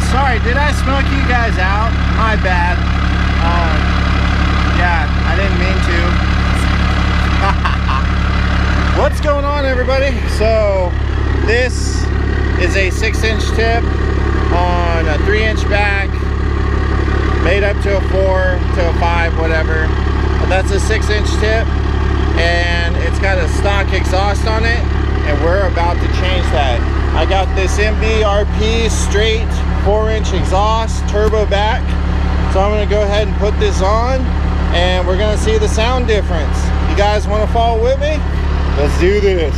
Sorry, did I smoke you guys out? My bad. Yeah, I didn't mean to. What's going on, everybody? So this is a 6-inch tip on a 3-inch back, made up to a 4 to a 5, whatever. But that's a 6-inch tip, and it's got a stock exhaust on it, and we're about to change that. I got this MBRP straight 4-inch exhaust turbo back, so I'm going to go ahead and put this on, and we're going to see the sound difference. You guys want to follow with me? Let's do this.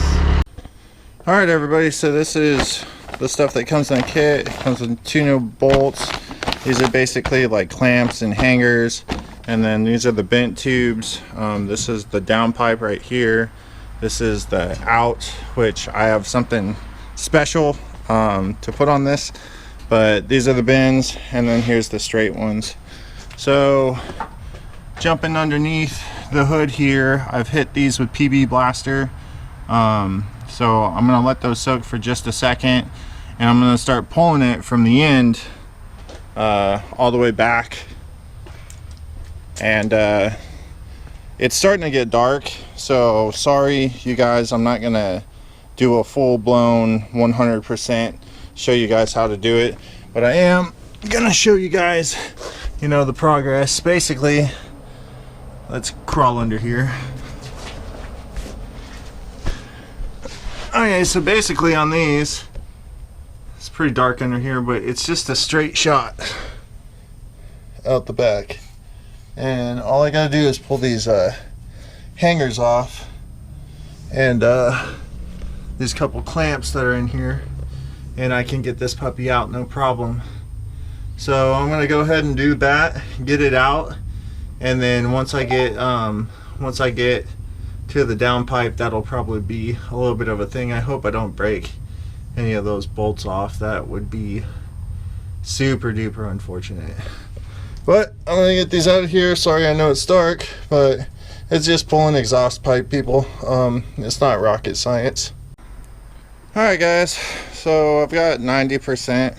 All right, everybody, so this is the stuff that comes in the kit. It comes with 2 new bolts. These are basically like clamps and hangers, and then these are the bent tubes. This is the downpipe right here. This is the out, which I have something special to put on this, but these are the bends, and then here's the straight ones. So jumping underneath the hood here, I've hit these with PB Blaster, so I'm gonna let those soak for just a second, and I'm gonna start pulling it from the end all the way back. And it's starting to get dark, so sorry you guys, I'm not gonna do a full-blown 100% show you guys how to do it, but I am gonna show you guys, you know, the progress. Basically, let's crawl under here. Okay, so basically on these, it's pretty dark under here, but it's just a straight shot out the back, and all I gotta do is pull these hangers off, and these couple clamps that are in here, and I can get this puppy out no problem. So I'm gonna go ahead and do that, get it out, and then once I get to the downpipe, that'll probably be a little bit of a thing. I hope I don't break any of those bolts off. That would be super duper unfortunate. But I'm gonna get these out of here. Sorry, I know it's dark, but it's just pulling exhaust pipe, people. It's not rocket science. Alright guys, so I've got 90%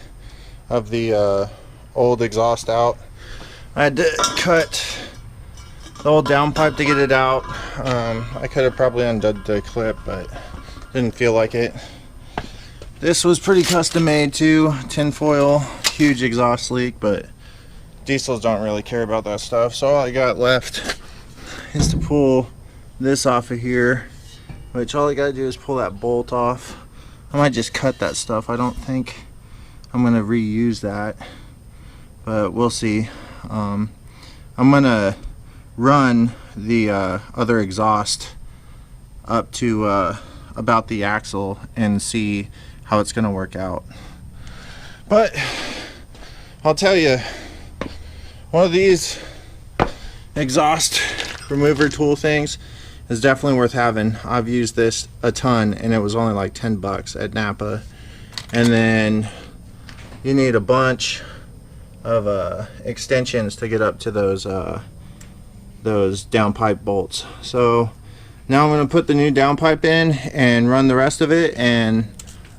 of the old exhaust out. I had to cut the old downpipe to get it out. I could have probably undone the clip, but didn't feel like it. This was pretty custom made too, tinfoil, huge exhaust leak, but diesels don't really care about that stuff. So all I got left is to pull this off of here, which all I gotta do is pull that bolt off. I might just cut that stuff. I don't think I'm gonna reuse that, but we'll see. I'm gonna run the other exhaust up to about the axle and see how it's gonna work out. But I'll tell you, one of these exhaust remover tool things is definitely worth having. I've used this a ton, and it was only like 10 bucks at Napa. And then you need a bunch of extensions to get up to those downpipe bolts. So now I'm going to put the new downpipe in and run the rest of it, and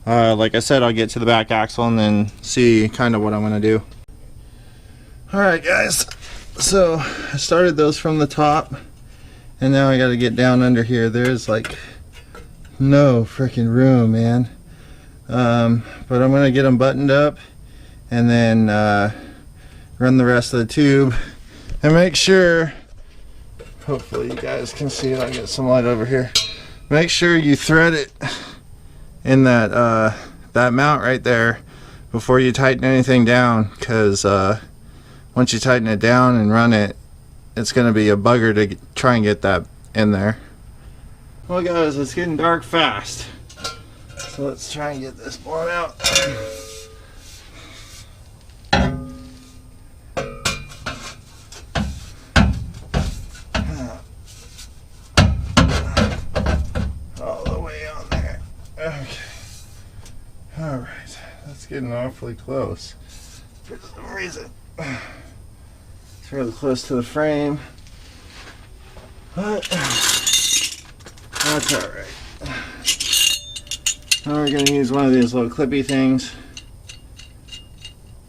like I said, I'll get to the back axle and then see kind of what I'm going to do. Alright guys, so I started those from the top, and now I got to get down under here. There's like no freaking room, man. But I'm going to get them buttoned up, and then run the rest of the tube, and make sure, hopefully you guys can see it, I'll get some light over here. Make sure you thread it in that that mount right there before you tighten anything down, because once you tighten it down and run it, it's going to be a bugger to try and get that in there. Well guys, it's getting dark fast, so let's try and get this blown out. All the way on there. Okay. Alright, that's getting awfully close for some reason. It's really close to the frame, but that's alright. Now we're going to use one of these little clippy things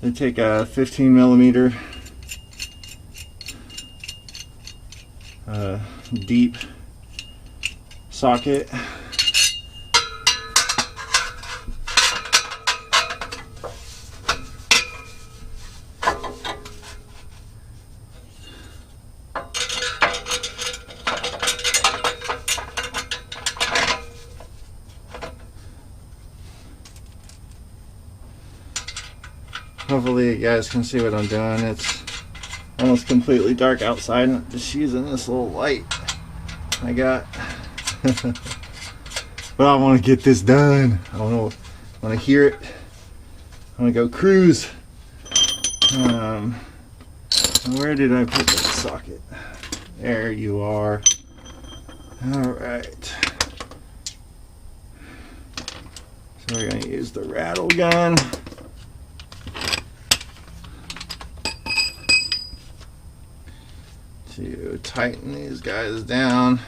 They take a 15 millimeter deep socket. Hopefully you guys can see what I'm doing. It's almost completely dark outside, and I'm just using this little light I got. But I want to get this done. I want to hear it. I want to go cruise. Where did I put that socket? There you are. Alright. So we're going to use the rattle gun. To tighten these guys down.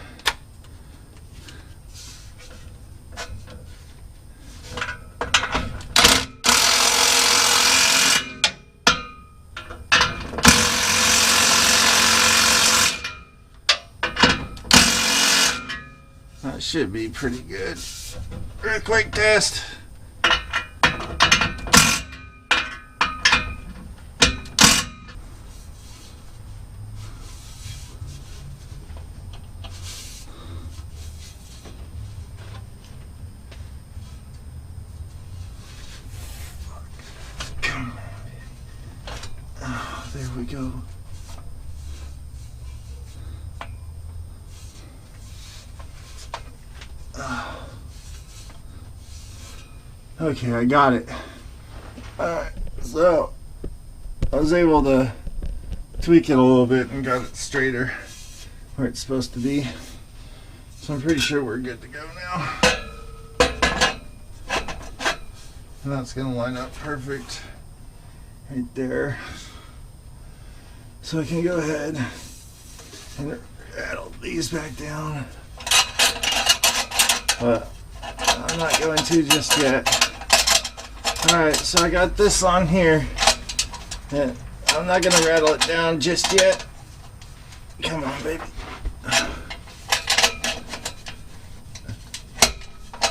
That should be pretty good. Earthquake test. There we go. Okay, I got it. Alright, so I was able to tweak it a little bit and got it straighter where it's supposed to be. So I'm pretty sure we're good to go now. And that's going to line up perfect right there. So I can go ahead and rattle these back down. But I'm not going to just yet. Alright, so I got this on here. And I'm not going to rattle it down just yet. Come on, baby.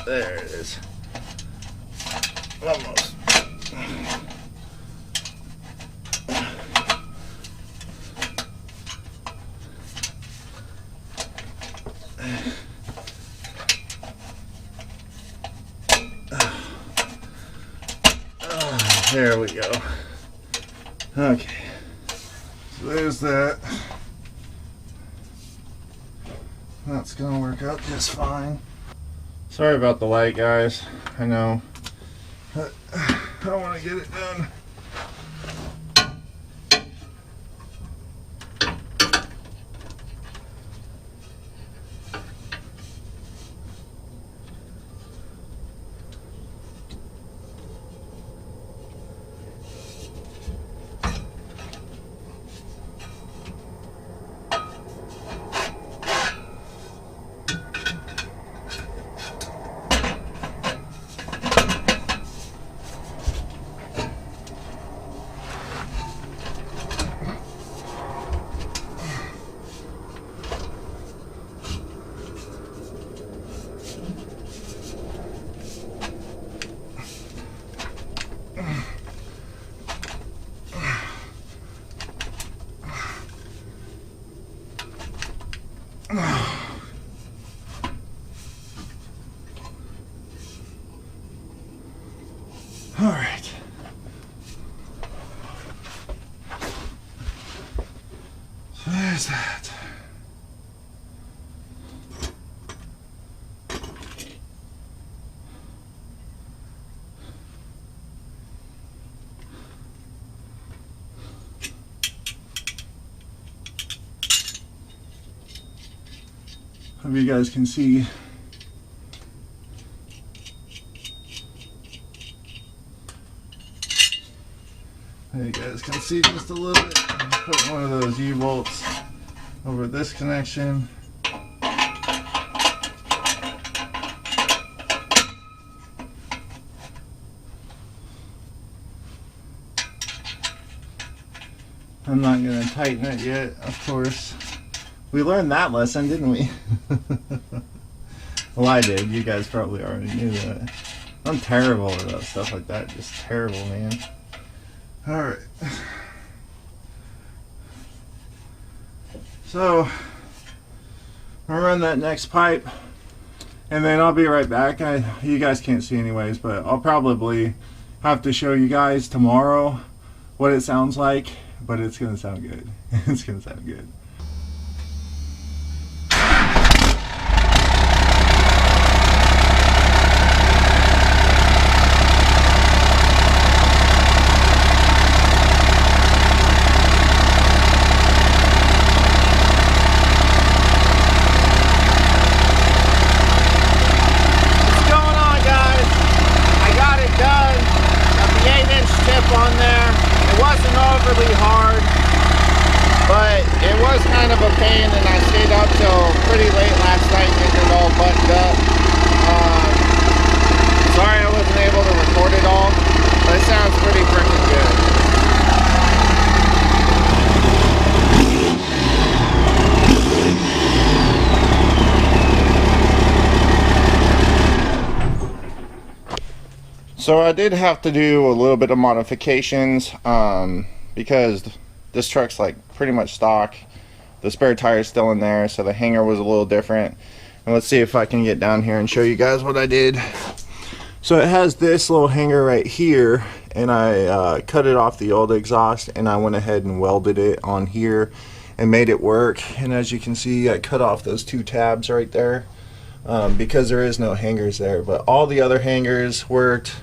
There it is. Almost. There we go. Okay. So there's that. That's gonna work out just fine. Sorry about the light, guys. I know. But I want to get it done. All right. So there's that. Hope you guys can see. You guys can see just a little bit. Put one of those U-bolts over this connection. I'm not going to tighten it yet, of course. We learned that lesson, didn't we? Well, I did. You guys probably already knew that. I'm terrible at stuff like that. Just terrible, man. Alright. So, I'll run that next pipe, and then I'll be right back. You guys can't see anyways, but I'll probably have to show you guys tomorrow what it sounds like, but it's going to sound good. It's going to sound good. On there. It wasn't overly hard, but it was kind of a pain, and I stayed up till pretty late last night getting it all buttoned up. Sorry I wasn't able to record it all, but it sounds pretty freaking good. So I did have to do a little bit of modifications because this truck's like pretty much stock. The spare tire is still in there, so the hanger was a little different. And let's see if I can get down here and show you guys what I did. So it has this little hanger right here, and I cut it off the old exhaust, and I went ahead and welded it on here and made it work. And as you can see, I cut off those two tabs right there because there is no hangers there, but all the other hangers worked.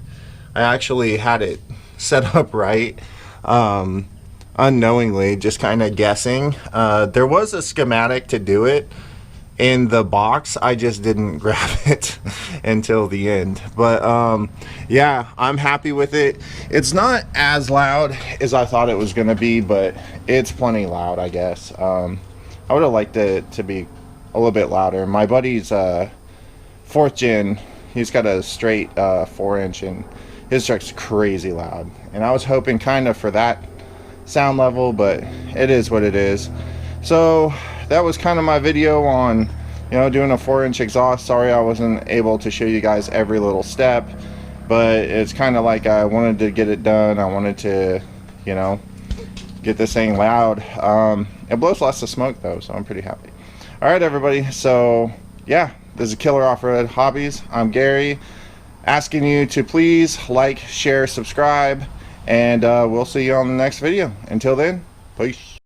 I actually had it set up right, unknowingly, just kind of guessing. There was a schematic to do it in the box. I just didn't grab it until the end. But yeah, I'm happy with it. It's not as loud as I thought it was going to be, but it's plenty loud, I guess. I would have liked it to be a little bit louder. My buddy's 4th gen, he's got a straight 4-inch, and his truck's crazy loud, and I was hoping kind of for that sound level, but it is what it is. So that was kind of my video on, you know, doing a 4-inch exhaust. Sorry I wasn't able to show you guys every little step, but it's kind of like I wanted to get it done. I wanted to, you know, get this thing loud. It blows lots of smoke though, so I'm pretty happy. All right, everybody, so yeah, this is Killer Off-Road Hobbies. I'm Gary, asking you to please like, share, subscribe, and we'll see you on the next video. Until then, peace.